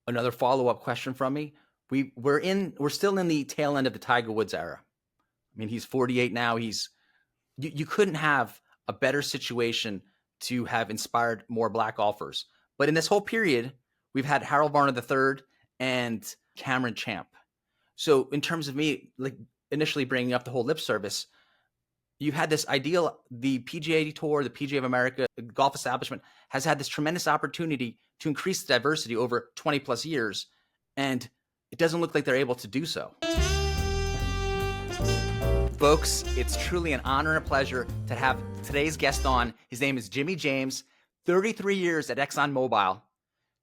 Another follow-up question from me. We're still in the tail end of the Tiger Woods era. I mean, he's 48 now. You couldn't have a better situation to have inspired more black golfers. But in this whole period, we've had Harold Varner III and Cameron Champ. So in terms of me, like initially bringing up the whole lip service, you had this ideal, the PGA Tour, the PGA of America, the golf establishment has had this tremendous opportunity to increase the diversity over 20 plus years. And it doesn't look like they're able to do so. Folks, it's truly an honor and a pleasure to have today's guest on. His name is Jimmie James, 33 years at ExxonMobil.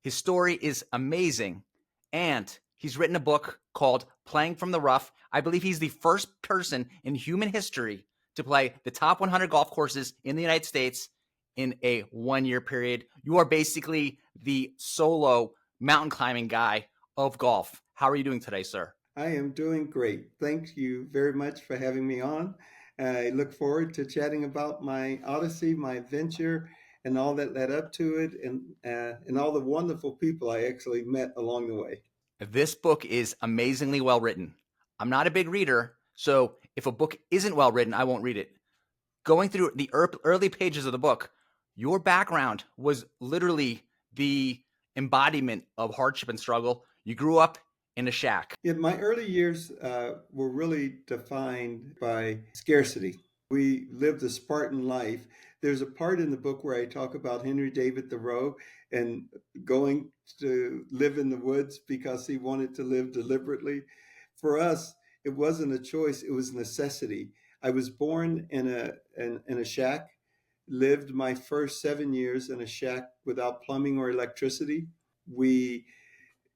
His story is amazing, and he's written a book called Playing from the Rough. I believe he's the first person in human history to play the top 100 golf courses in the United States in a 1-year period. You are basically the solo mountain climbing guy of golf. How are you doing today, sir? I am doing great. Thank you very much for having me on. I look forward to chatting about my odyssey, my adventure, and all that led up to it, and all the wonderful people I actually met along the way. This book is amazingly well written. I'm not a big reader, so if a book isn't well written, I won't read it. Going through the early pages of the book, your background was literally the embodiment of hardship and struggle. You grew up in a shack. In my early years were really defined by scarcity. We lived a Spartan life. There's a part in the book where I talk about Henry David Thoreau and going to live in the woods because he wanted to live deliberately. For us, it wasn't a choice, it was necessity. I was born in a shack, lived my first 7 years in a shack without plumbing or electricity. We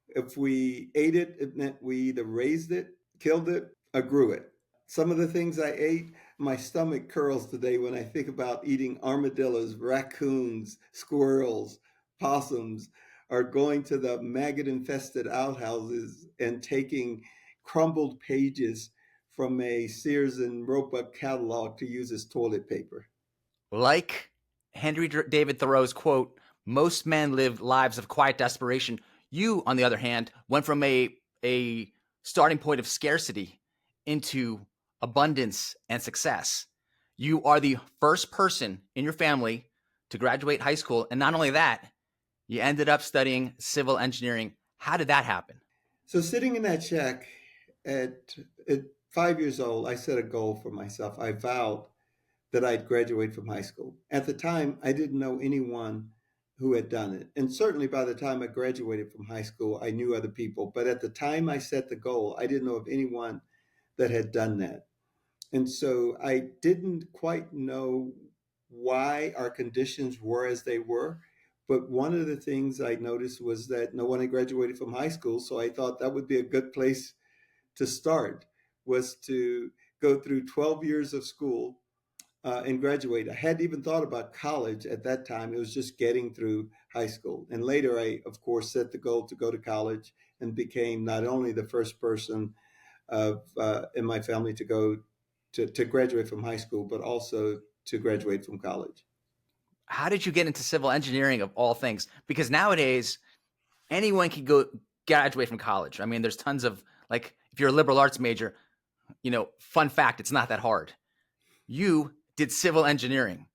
If we ate it, it meant we either raised it, killed it, or grew it. Some of the things I ate, my stomach curls today when I think about eating armadillos, raccoons, squirrels, possums, or going to the maggot infested outhouses and taking crumbled pages from a Sears and Roebuck catalog to use as toilet paper. Like Henry David Thoreau's quote, most men live lives of quiet desperation. You, on the other hand, went from a starting point of scarcity into abundance and success. You are the first person in your family to graduate high school. And not only that, you ended up studying civil engineering. How did that happen? So sitting in that shack at 5 years old, I set a goal for myself. I vowed that I'd graduate from high school. At the time, I didn't know anyone who had done it. And certainly by the time I graduated from high school, I knew other people. But at the time I set the goal, I didn't know of anyone that had done that. And so I didn't quite know why our conditions were as they were. But one of the things I noticed was that no one had graduated from high school. So I thought that would be a good place to start, was to go through 12 years of school and graduate. I hadn't even thought about college at that time. It was just getting through high school. And later, I, of course, set the goal to go to college and became not only the first person in my family to go to graduate from high school, but also to graduate from college. How did you get into civil engineering of all things? Because nowadays, anyone can go graduate from college. I mean, there's tons of, like, if you're a liberal arts major, fun fact, it's not that hard. You did civil engineering.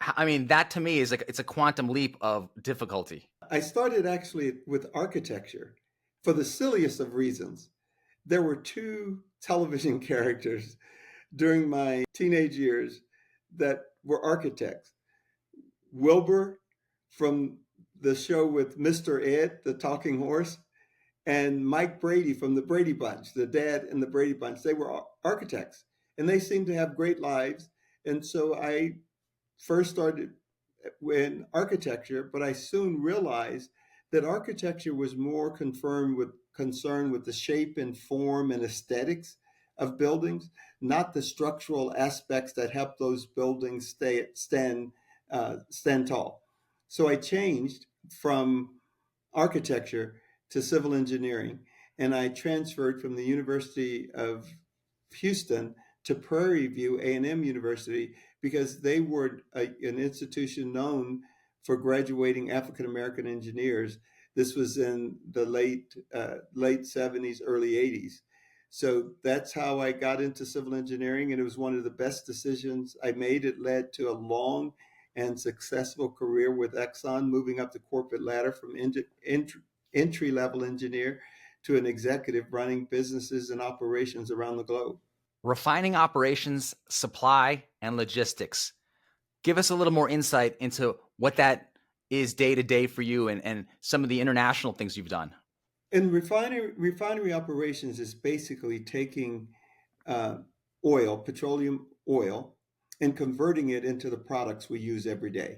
I mean, that to me is like, it's a quantum leap of difficulty. I started actually with architecture for the silliest of reasons. There were two television characters during my teenage years that were architects. Wilbur from the show with Mr. Ed, the talking horse, and Mike Brady from the Brady Bunch, the dad in the Brady Bunch. They were architects and they seemed to have great lives. And so I first started in architecture, but I soon realized that architecture was more concerned with the shape and form and aesthetics of buildings, not the structural aspects that help those buildings stand tall. So I changed from architecture to civil engineering, and I transferred from the University of Houston to Prairie View A&M University because they were an institution known for graduating African American engineers. This was in the late 70s, early 80s. So that's how I got into civil engineering, and it was one of the best decisions I made. It led to a long and successful career with Exxon, moving up the corporate ladder from entry level engineer to an executive running businesses and operations around the globe. Refining operations, supply, and logistics. Give us a little more insight into what that is day to day for you and some of the international things you've done. And refinery operations is basically taking uh, oil, petroleum oil, and converting it into the products we use every day.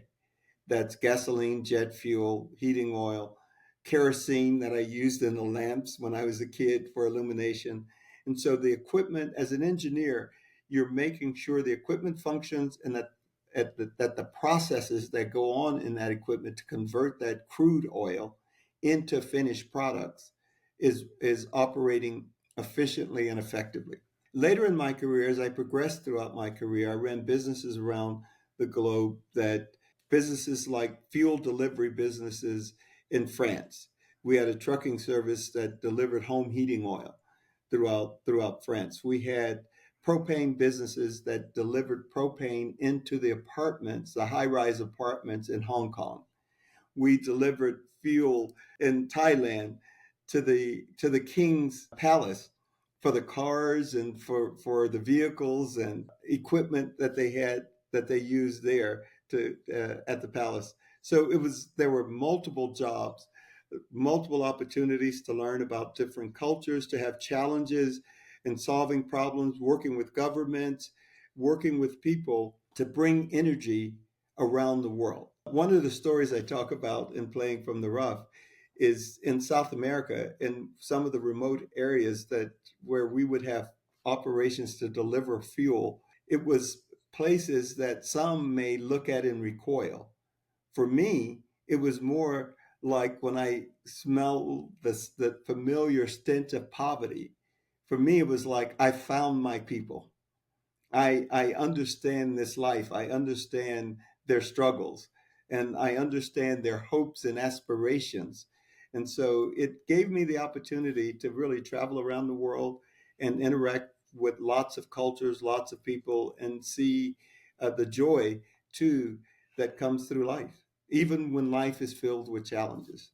That's gasoline, jet fuel, heating oil, kerosene that I used in the lamps when I was a kid for illumination. And so the equipment, as an engineer, you're making sure the equipment functions and that the processes that go on in that equipment to convert that crude oil into finished products is operating efficiently and effectively. Later in my career, as I progressed throughout my career, I ran businesses around the globe, that businesses like fuel delivery businesses in France. We had a trucking service that delivered home heating oil throughout France. We had propane businesses that delivered propane into the apartments, the high-rise apartments in Hong Kong. We delivered fuel in Thailand to the king's palace for the cars and for the vehicles and equipment that they had that they used there to at the palace. So there were multiple jobs, multiple opportunities to learn about different cultures, to have challenges in solving problems, working with governments, working with people to bring energy around the world. One of the stories I talk about in Playing from the Rough is in South America, in some of the remote areas that where we would have operations to deliver fuel. It was places that some may look at and recoil. For me, it was more like when I smell the familiar stench of poverty. For me, it was like I found my people. I understand this life. I understand their struggles, and I understand their hopes and aspirations. And so it gave me the opportunity to really travel around the world and interact with lots of cultures, lots of people, and see the joy too that comes through life, even when life is filled with challenges.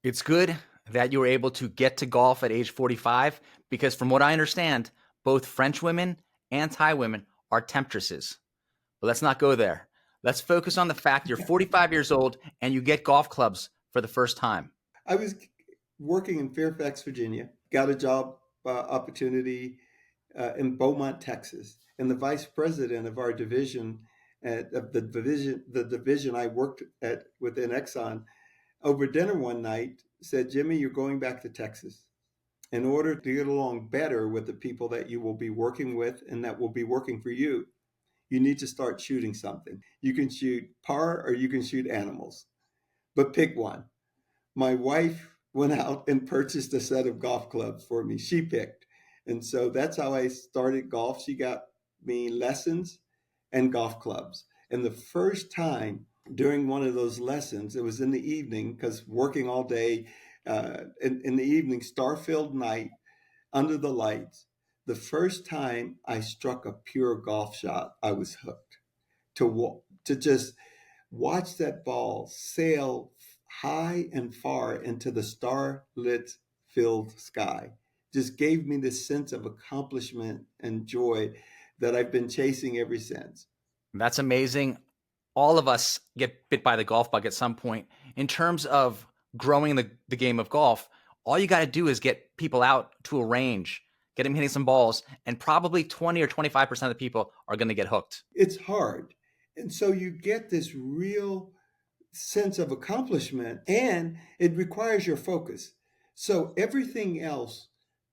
It's good that you were able to get to golf at age 45 because, from what I understand, both French women and Thai women are temptresses. But let's not go there. Let's focus on the fact you're 45 years old and you get golf clubs for the first time. I was working in Fairfax, Virginia, got a job opportunity in Beaumont, Texas, and the vice president of our division, of the division I worked at within Exxon, over dinner one night said, "Jimmie, you're going back to Texas. In order to get along better with the people that you will be working with and that will be working for you, you need to start shooting something. You can shoot par or you can shoot animals, but pick one." My wife went out and purchased a set of golf clubs for me. She picked. And so that's how I started golf. She got me lessons and golf clubs. And the first time during one of those lessons, it was in the evening because working all day, in the evening, star-filled night, under the lights. The first time I struck a pure golf shot, I was hooked. To just watch that ball sail high and far into the starlit filled sky just gave me this sense of accomplishment and joy that I've been chasing ever since. That's amazing. All of us get bit by the golf bug at some point. In terms of growing the game of golf, all you got to do is get people out to a range, get them hitting some balls, and probably 20 or 25% of the people are going to get hooked. It's hard. And so you get this real sense of accomplishment, and it requires your focus. So everything else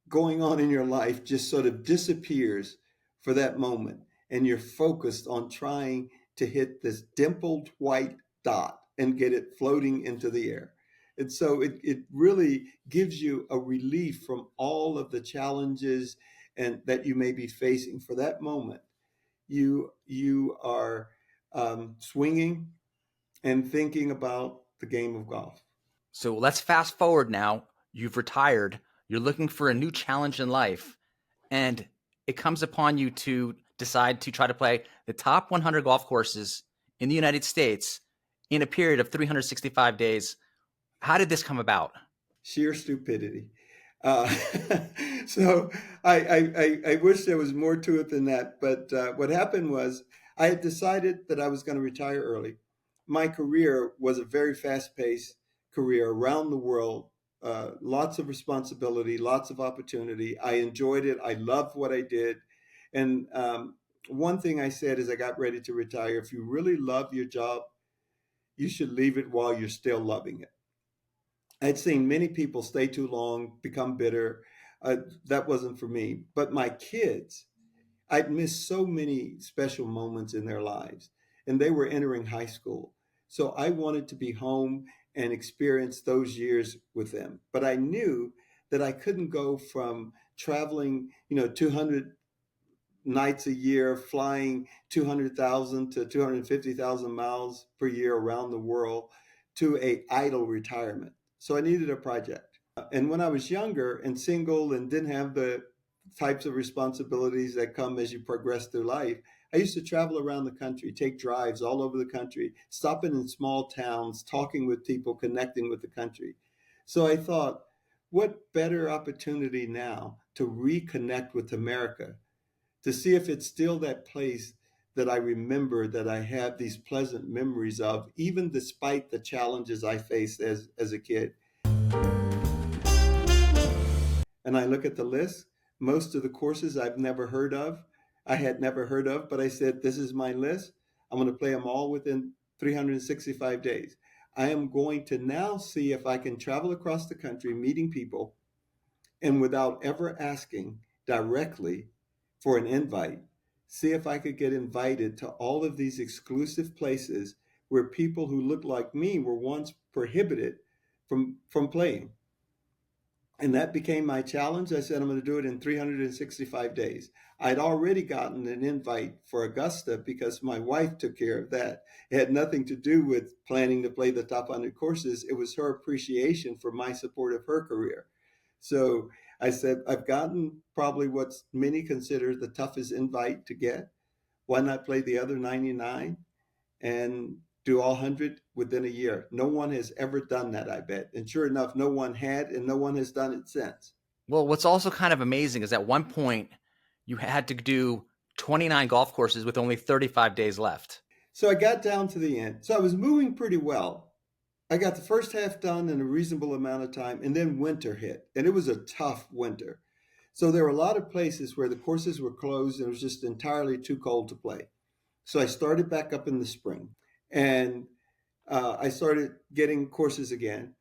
going on in your life just sort of disappears for that moment, and you're focused on trying to hit this dimpled white dot and get it floating into the air. And so it really gives you a relief from all of the challenges and that you may be facing for that moment. You are swinging and thinking about the game of golf. So let's fast forward now. You've retired. You're looking for a new challenge in life. And it comes upon you to decide to try to play the top 100 golf courses in the United States in a period of 365 days. How did this come about? Sheer stupidity. Uh, so I wish there was more to it than that. But what happened was I had decided that I was going to retire early. My career was a very fast-paced career around the world, lots of responsibility, lots of opportunity. I enjoyed it. I loved what I did. And one thing I said as I got ready to retire, if you really love your job, you should leave it while you're still loving it. I'd seen many people stay too long, become bitter. That wasn't for me. But my kids, I'd missed so many special moments in their lives, and they were entering high school. So I wanted to be home and experience those years with them. But I knew that I couldn't go from traveling, 200 nights a year, flying 200,000 to 250,000 miles per year around the world to a idle retirement. So I needed a project. And when I was younger and single and didn't have the types of responsibilities that come as you progress through life, I used to travel around the country, take drives all over the country, stopping in small towns, talking with people, connecting with the country. So I thought, what better opportunity now to reconnect with America, to see if it's still that place that I remember, that I have these pleasant memories of, even despite the challenges I faced as a kid. And I look at the list, most of the courses I've never heard of, I had never heard of, but I said, this is my list. I'm going to play them all within 365 days. I am going to now see if I can travel across the country meeting people, and without ever asking directly for an invite, see if I could get invited to all of these exclusive places where people who looked like me were once prohibited from playing. And that became my challenge. I said, I'm going to do it in 365 days. I'd already gotten an invite for Augusta because my wife took care of that. It had nothing to do with planning to play the top 100 courses. It was her appreciation for my support of her career. So I said, I've gotten probably what many consider the toughest invite to get. Why not play the other 99 and do all 100 within a year? No one has ever done that, I bet. And sure enough, no one had, and no one has done it since. Well, what's also kind of amazing is at one point you had to do 29 golf courses with only 35 days left. So I got down to the end. So I was moving pretty well. I got the first half done in a reasonable amount of time, and then winter hit, and it was a tough winter. So there were a lot of places where the courses were closed and it was just entirely too cold to play. So I started back up in the spring, and I started getting courses again.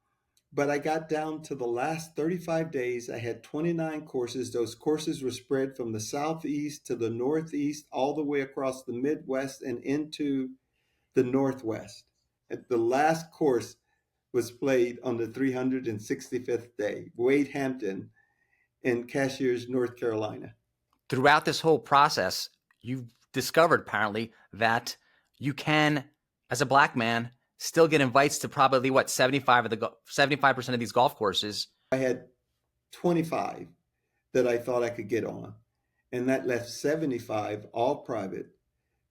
But I got down to the last 35 days. I had 29 courses. Those courses were spread from the southeast to the northeast, all the way across the Midwest and into the Northwest. The last course was played on the 365th day, Wade Hampton in Cashiers, North Carolina. Throughout this whole process, you've discovered apparently that you can, as a black man, still get invites to probably 75% of these golf courses. I had 25 that I thought I could get on, and that left 75 all private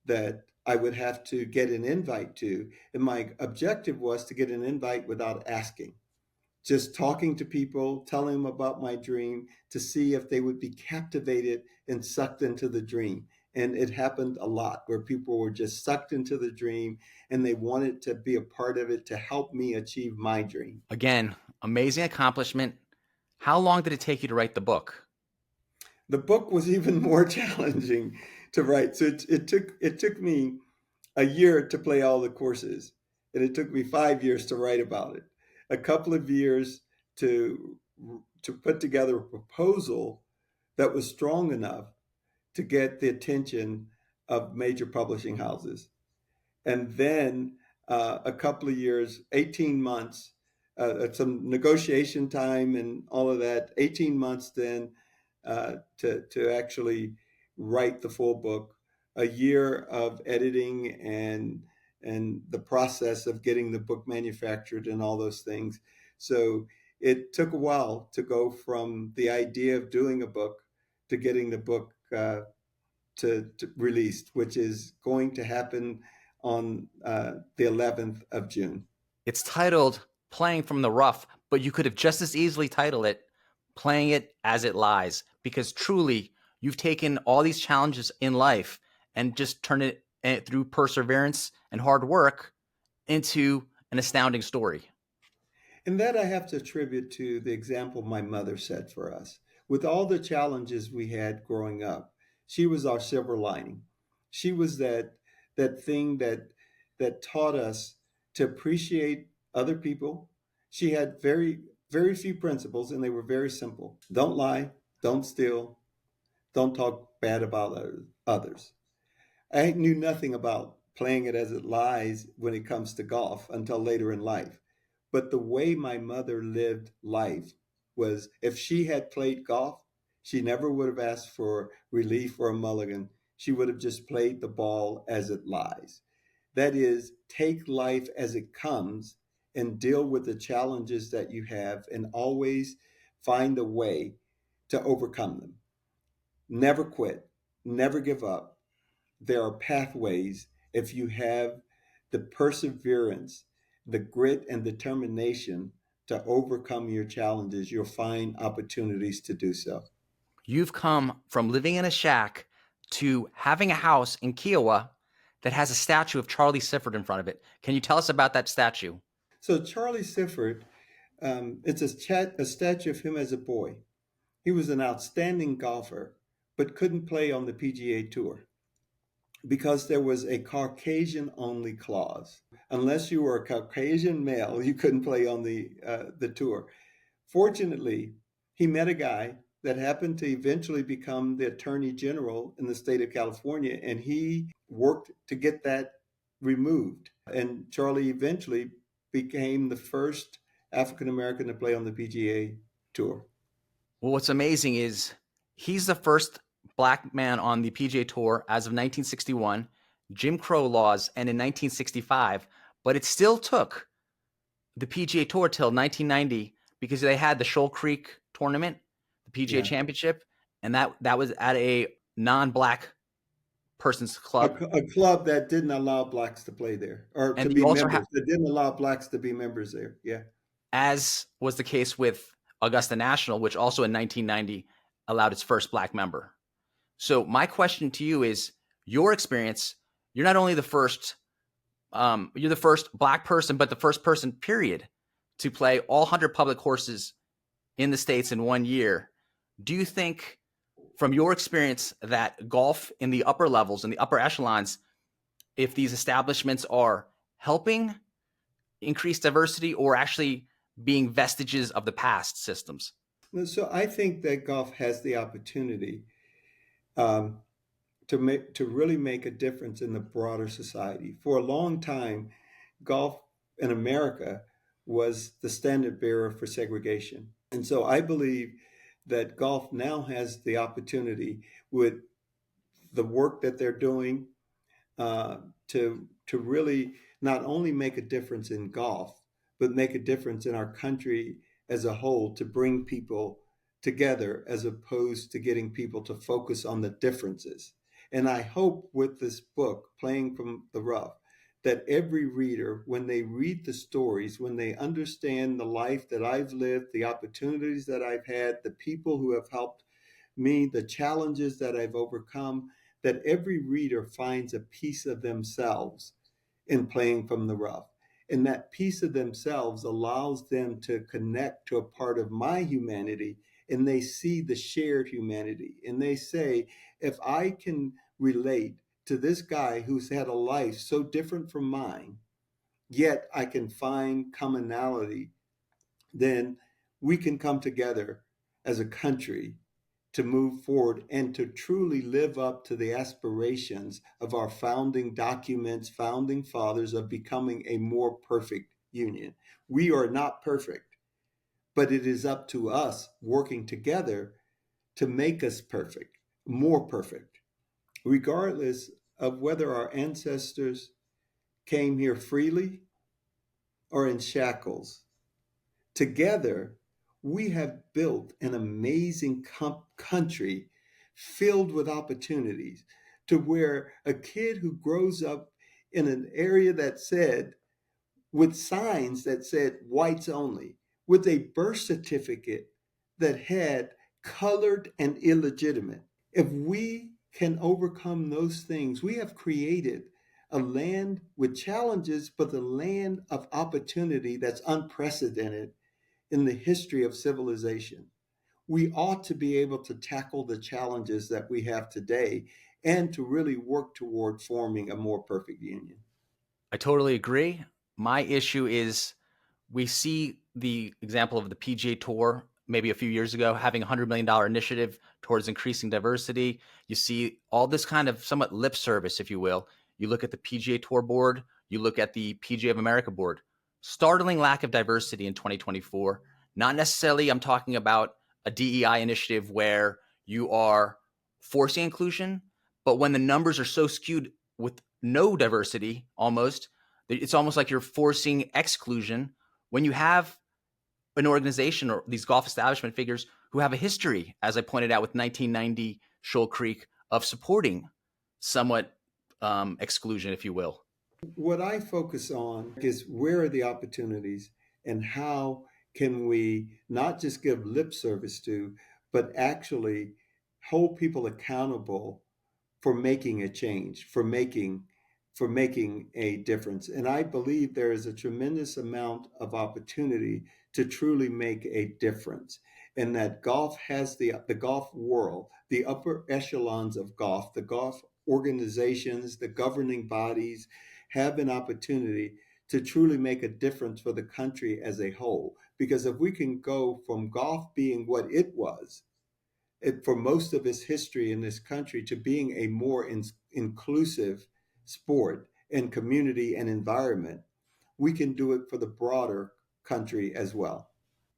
that I would have to get an invite to. And my objective was to get an invite without asking, just talking to people, telling them about my dream to see if they would be captivated and sucked into the dream. And it happened a lot where people were just sucked into the dream and they wanted to be a part of it to help me achieve my dream. Again, amazing accomplishment. How long did it take you to write the book? The book was even more challenging to write. So it took me a year to play all the courses, and it took me 5 years to write about it. A couple of years to put together a proposal that was strong enough to get the attention of major publishing houses. And then a couple of years, 18 months, some negotiation time and all of that, 18 months then to actually write the full book, a year of editing and and the process of getting the book manufactured and all those things. So it took a while to go from the idea of doing a book to getting the book to released, which is going to happen on the 11th of June. It's titled Playing from the Rough, but you could have just as easily titled it Playing It As It Lies, because truly you've taken all these challenges in life and just turned it through perseverance and hard work into an astounding story. And that I have to attribute to the example my mother set for us. With all the challenges we had growing up, she was our silver lining. She was that thing that taught us to appreciate other people. She had very few principles, and they were very simple. Don't lie, don't steal, don't talk bad about others. I knew nothing about playing it as it lies when it comes to golf until later in life. But the way my mother lived life was, if she had played golf, she never would have asked for relief or a mulligan. She would have just played the ball as it lies. That is, take life as it comes and deal with the challenges that you have and always find a way to overcome them. Never quit, never give up. There are pathways if you have the perseverance, the grit and determination to overcome your challenges. You'll find opportunities to do so. You've come from living in a shack to having a house in Kiowa that has a statue of Charlie Sifford in front of it. Can you tell us about that statue? So Charlie Sifford, it's a statue of him as a boy. He was an outstanding golfer, but couldn't play on the PGA Tour because there was a Caucasian only clause. Unless you were a Caucasian male, you couldn't play on the tour. Fortunately, he met a guy that happened to eventually become the attorney general in the state of California, and he worked to get that removed. And Charlie eventually became the first African American to play on the PGA Tour. Well, what's amazing is he's the first black man on the PGA Tour as of 1961. Jim Crow laws end in 1965, but it still took the PGA Tour till 1990 because they had the Shoal Creek tournament, the PGA Yeah. Championship, and that was at a non-black person's club. A club that didn't allow blacks to play there or to And be you also members. That didn't allow blacks to be members there. Yeah. as was the case with Augusta National, which also in 1990 allowed its first black member. So my question to you is your experience. You're not only the first, you're the first black person, but the first person, period, to play all 100 public courses in the States in 1 year. Do you think from your experience that golf in the upper levels, in the upper echelons, if these establishments are helping increase diversity or actually being vestiges of the past systems? So I think that golf has the opportunity um, to really make a difference in the broader society. For a long time, golf in America was the standard bearer for segregation. And so I believe that golf now has the opportunity with the work that they're doing uh, to really not only make a difference in golf, but make a difference in our country as a whole to bring people together as opposed to getting people to focus on the differences. And I hope with this book, Playing from the Rough, that every reader, when they read the stories, when they understand the life that I've lived, the opportunities that I've had, the people who have helped me, the challenges that I've overcome, that every reader finds a piece of themselves in Playing from the Rough. And that piece of themselves allows them to connect to a part of my humanity, and they see the shared humanity. And they say, if I can relate to this guy who's had a life so different from mine, yet I can find commonality, then we can come together as a country to move forward and to truly live up to the aspirations of our founding documents, founding fathers, of becoming a more perfect union. We are not perfect, but it is up to us working together to make us perfect, more perfect, regardless of whether our ancestors came here freely or in shackles. Together, we have built an amazing country filled with opportunities to where a kid who grows up in an area that said, with signs that said whites only, with a birth certificate that had colored and illegitimate. If we can overcome those things, we have created a land with challenges, but the land of opportunity that's unprecedented in the history of civilization. We ought to be able to tackle the challenges that we have today and to really work toward forming a more perfect union. I totally agree. My issue is we see the example of the PGA Tour maybe a few years ago having a $100 million initiative towards increasing diversity. You see all this kind of somewhat lip service, if you will. You look at the PGA Tour board, you look at the PGA of America board. Startling lack of diversity in 2024. Not necessarily, I'm talking about a DEI initiative where you are forcing inclusion, but when the numbers are so skewed with no diversity almost, it's almost like you're forcing exclusion when you have an organization or these golf establishment figures who have a history, as I pointed out with 1990 Shoal Creek, of supporting somewhat exclusion, if you will. What I focus on is where are the opportunities and how can we not just give lip service to, but actually hold people accountable for making a change, for making a difference. And I believe there is a tremendous amount of opportunity to truly make a difference. And that golf has the golf world, the upper echelons of golf, the golf organizations, the governing bodies have an opportunity to truly make a difference for the country as a whole. Because if we can go from golf being what it was, for most of its history in this country, to being a more inclusive sport and community and environment, we can do it for the broader country as well.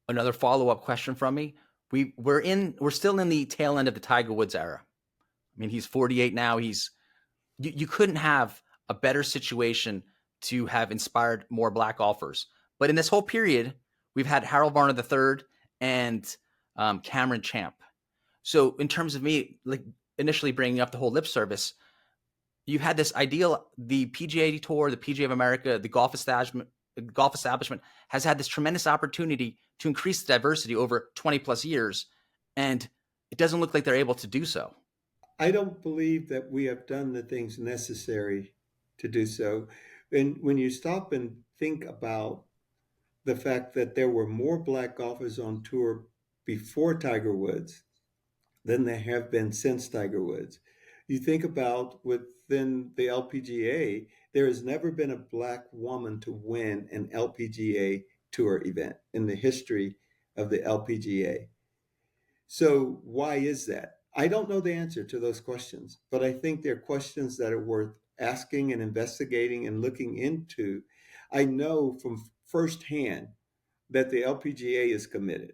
Another follow-up question from me. We're still in the tail end of the Tiger Woods era. I mean, he's 48 now. You couldn't have a better situation to have inspired more black golfers. But in this whole period, we've had Harold Varner III and Cameron Champ. So in terms of me, like initially bringing up the whole lip service, you had this ideal, the PGA Tour, the PGA of America, the golf establishment has had this tremendous opportunity to increase the diversity over 20 plus years, and it doesn't look like they're able to do so. I don't believe that we have done the things necessary to do so. And when you stop and think about the fact that there were more black golfers on tour before Tiger Woods than there have been since Tiger Woods. You think about within the LPGA, there has never been a black woman to win an LPGA tour event in the history of the LPGA. So why is that? I don't know the answer to those questions, but I think they're questions that are worth asking and investigating and looking into. I know from firsthand that the LPGA is committed,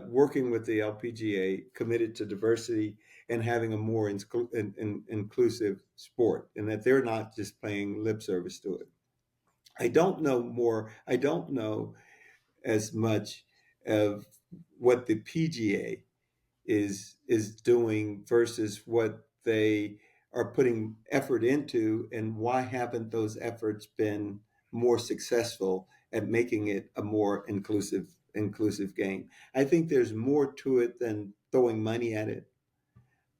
working with the LPGA, committed to diversity and having a more inclusive sport, and that they're not just paying lip service to it. I don't know more. I don't know as much of what the PGA is doing versus what they are putting effort into, and why haven't those efforts been more successful at making it a more inclusive game. I think there's more to it than throwing money at it.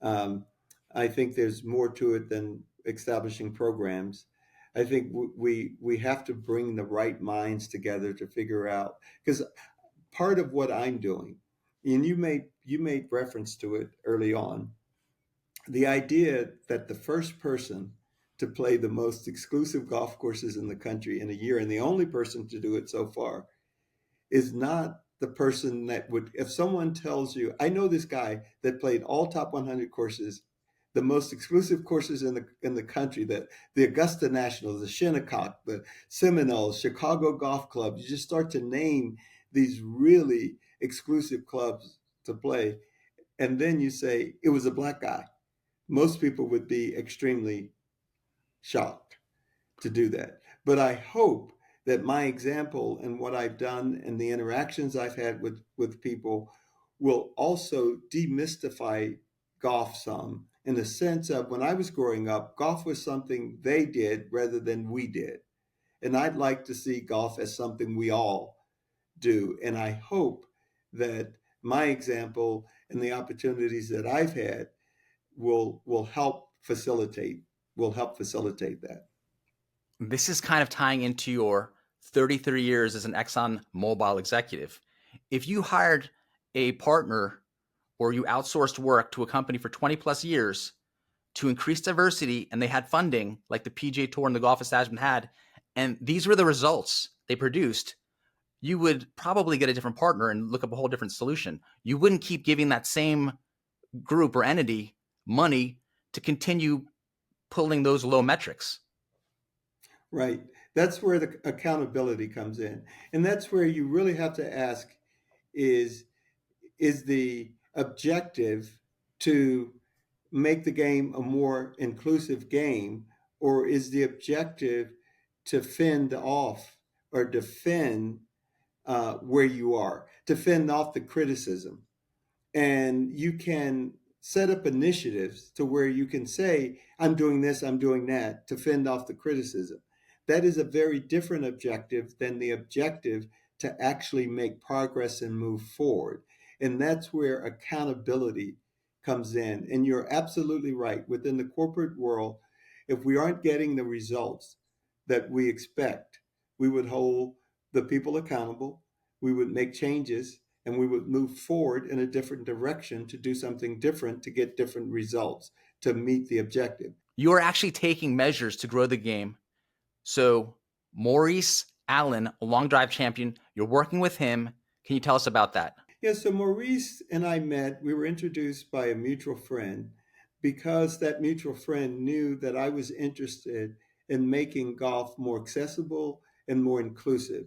um, I think there's more to it than establishing programs. I think we have to bring the right minds together to figure out, because part of what I'm doing, and you made reference to it early on, the idea that the first person to play the most exclusive golf courses in the country in a year, and the only person to do it so far, is not the person that would, if someone tells you, I know this guy that played all top 100 courses, the most exclusive courses in the country, that the Augusta Nationals, the Shinnecock, the Seminoles, Chicago Golf Club, you just start to name these really exclusive clubs to play, and then you say it was a black guy. Most people would be extremely shocked. to do that. But I hope that my example and what I've done and the interactions I've had with people will also demystify golf some, in the sense of, when I was growing up, golf was something they did rather than we did. And I'd like to see golf as something we all do. And I hope that my example and the opportunities that I've had will help facilitate that. This is kind of tying into your 33 years as an Exxon Mobil executive. If you hired a partner or you outsourced work to a company for 20 plus years to increase diversity and they had funding like the PGA Tour and the golf establishment had, and these were the results they produced, you would probably get a different partner and look up a whole different solution. You wouldn't keep giving that same group or entity money to continue pulling those low metrics. Right. That's where the accountability comes in. And that's where you really have to ask, is is the objective to make the game a more inclusive game, or is the objective to fend off or defend where you are, to fend off the criticism? And you can set up initiatives to where you can say, I'm doing this, I'm doing that, to fend off the criticism. That is a very different objective than the objective to actually make progress and move forward. And that's where accountability comes in. And you're absolutely right. Within the corporate world, if we aren't getting the results that we expect, we would hold the people accountable, we would make changes, and we would move forward in a different direction to do something different, to get different results, to meet the objective. You are actually taking measures to grow the game. So Maurice Allen, a long drive champion, you're working with him. Can you tell us about that? Yeah, so Maurice and I met, we were introduced by a mutual friend, because that mutual friend knew that I was interested in making golf more accessible and more inclusive,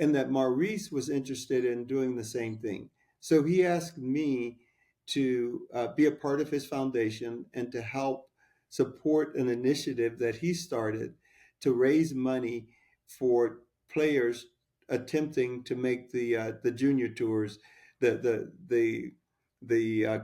and that Maurice was interested in doing the same thing. So he asked me to be a part of his foundation and to help support an initiative that he started to raise money for players attempting to make the junior tours, the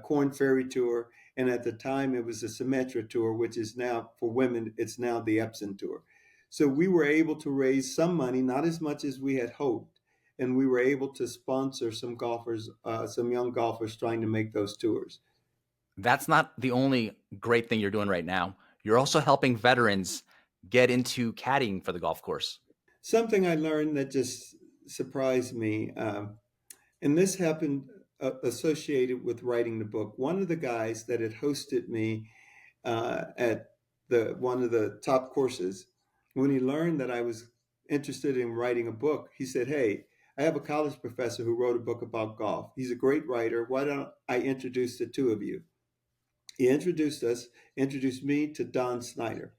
Corn Ferry Tour, and at the time it was the Symetra Tour, which is now, for women, it's now the Epson Tour. So we were able to raise some money, not as much as we had hoped, and we were able to sponsor some golfers, some young golfers trying to make those tours. That's not the only great thing you're doing right now. You're also helping veterans get into caddying for the golf course. Something I learned that just surprised me, and this happened associated with writing the book. One of the guys that had hosted me at the one of the top courses, when he learned that I was interested in writing a book, he said, "Hey, I have a college professor who wrote a book about golf. He's a great writer. Why don't I introduce the two of you?" He introduced me to Don Snyder.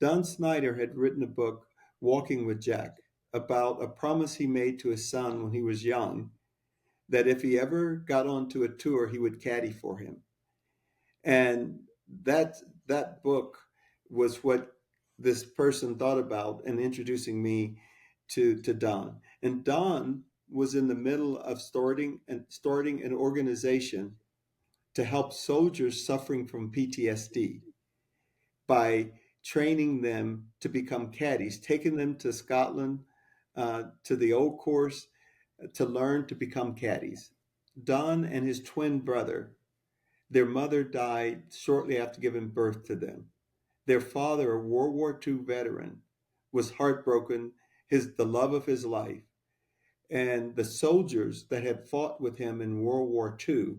Don Snyder had written a book, Walking with Jack, about a promise he made to his son when he was young, that if he ever got onto a tour, he would caddy for him. And that book was what this person thought about in introducing me to Don. And Don was in the middle of starting an organization to help soldiers suffering from PTSD by training them to become caddies, taking them to Scotland, to the old course, to learn to become caddies. Don and his twin brother, their mother died shortly after giving birth to them. Their father, a World War II veteran, was heartbroken, the love of his life. And the soldiers that had fought with him in World War II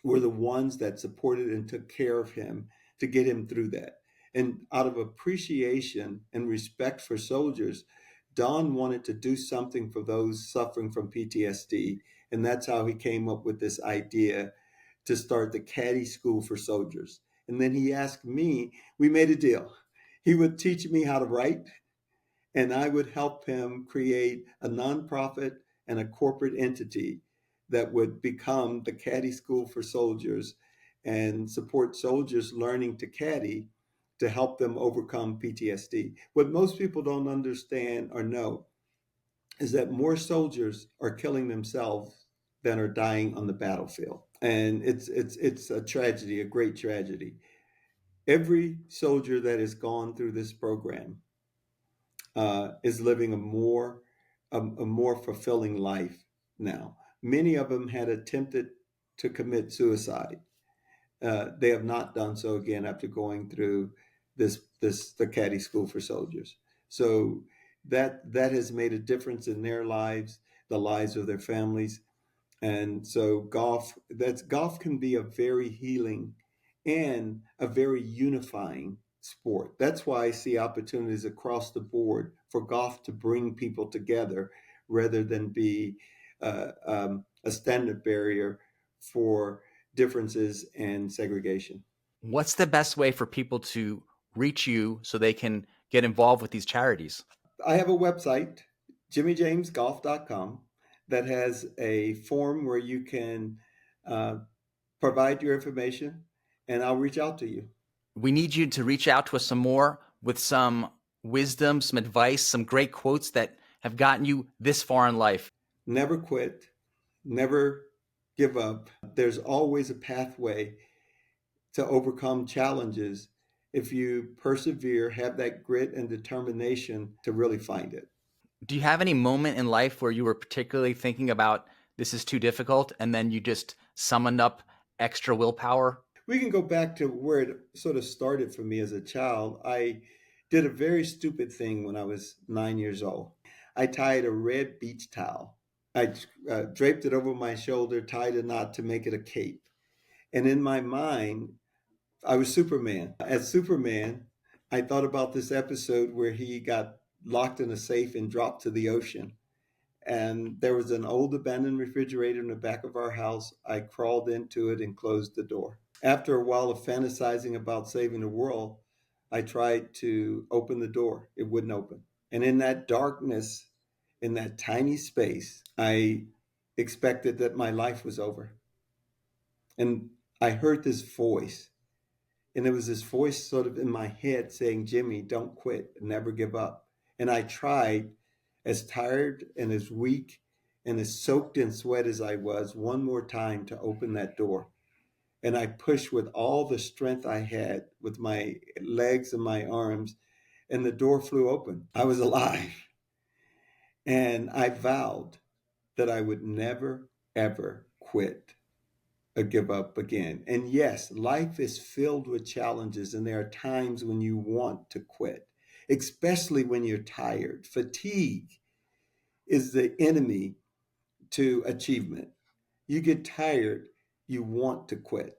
were the ones that supported and took care of him to get him through that. And out of appreciation and respect for soldiers, Don wanted to do something for those suffering from PTSD. And that's how he came up with this idea to start the Caddy School for Soldiers. And then he asked me, we made a deal. He would teach me how to write, and I would help him create a nonprofit and a corporate entity that would become the Caddy School for Soldiers and support soldiers learning to caddy to help them overcome PTSD. What most people don't understand or know is that more soldiers are killing themselves than are dying on the battlefield. And it's a tragedy, a great tragedy. Every soldier that has gone through this program is living a more fulfilling life now. Many of them had attempted to commit suicide. They have not done so again after going through the Caddy School for Soldiers. So that has made a difference in their lives, the lives of their families. And so golf can be a very healing and a very unifying sport. That's why I see opportunities across the board for golf to bring people together rather than be a standard barrier for differences and segregation. What's the best way for people to reach you so they can get involved with these charities? I have a website, JimmieJamesGolf.com, that has a form where you can uh, provide your information, and I'll reach out to you. We need you to reach out to us some more with some wisdom, some advice, some great quotes that have gotten you this far in life. Never quit, never give up. There's always a pathway to overcome challenges if you persevere, have that grit and determination to really find it. Do you have any moment in life where you were particularly thinking about this is too difficult and then you just summoned up extra willpower? We can go back to where it sort of started for me as a child. I did a very stupid thing when I was 9 years old. I tied a red beach towel. I draped it over my shoulder, tied a knot to make it a cape. And in my mind, I was Superman. As Superman, I thought about this episode where he got locked in a safe and dropped to the ocean. And there was an old abandoned refrigerator in the back of our house. I crawled into it and closed the door. After a while of fantasizing about saving the world, I tried to open the door. It wouldn't open. And in that darkness, in that tiny space, I expected that my life was over. And I heard this voice. And there was this voice sort of in my head saying, Jimmie, don't quit, never give up. And I tried, as tired and as weak and as soaked in sweat as I was, one more time to open that door. And I pushed with all the strength I had with my legs and my arms, and the door flew open. I was alive. And I vowed that I would never, ever quit or give up again. And yes, life is filled with challenges, and there are times when you want to quit, especially when you're tired. Fatigue is the enemy to achievement. You get tired, you want to quit,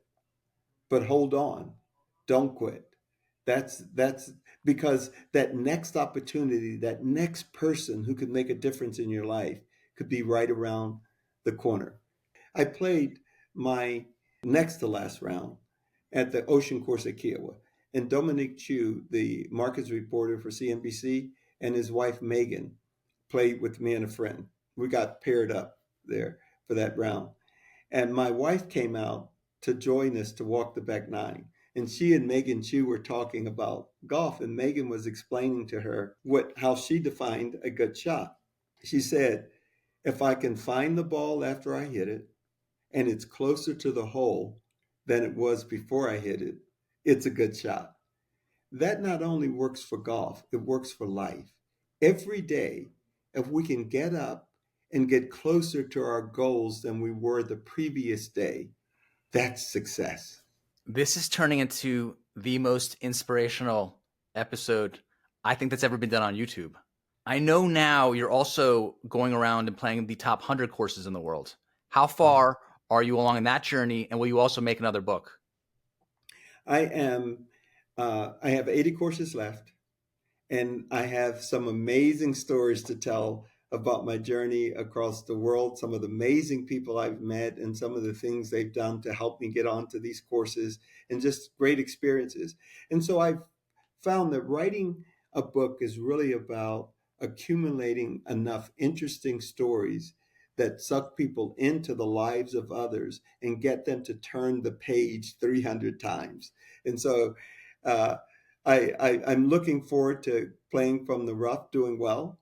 but hold on, don't quit. That's because that next opportunity, that next person who could make a difference in your life could be right around the corner. I played my next to last round at the Ocean Course at Kiowa. And Dominic Chu, the markets reporter for CNBC, and his wife Megan played with me and a friend. We got paired up there for that round. And my wife came out to join us to walk the back nine. And she and Megan Chu were talking about golf, and Megan was explaining to her how she defined a good shot. She said, if I can find the ball after I hit it, and it's closer to the hole than it was before I hit it, it's a good shot. That not only works for golf, it works for life. Every day, if we can get up and get closer to our goals than we were the previous day, that's success. This is turning into the most inspirational episode I think that's ever been done on YouTube. I know now you're also going around and playing the top 100 courses in the world. How far are you along in that journey, and will you also make another book? I have 80 courses left, and I have some amazing stories to tell about my journey across the world, some of the amazing people I've met, and some of the things they've done to help me get onto these courses, and just great experiences. And so I've found that writing a book is really about accumulating enough interesting stories that suck people into the lives of others and get them to turn the page 300 times. And so uh, I'm looking forward to playing from the rough, doing well.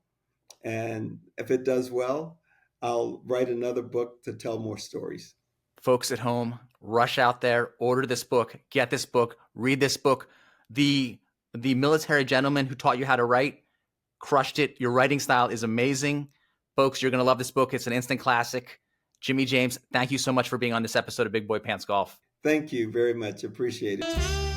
And if it does well, I'll write another book to tell more stories. Folks at home, rush out there, order this book, get this book, read this book. The military gentleman who taught you how to write crushed it. Your writing style is amazing. Folks, you're going to love this book. It's an instant classic. Jimmie James, thank you so much for being on this episode of Big Boy Pants Golf. Thank you very much. Appreciate it.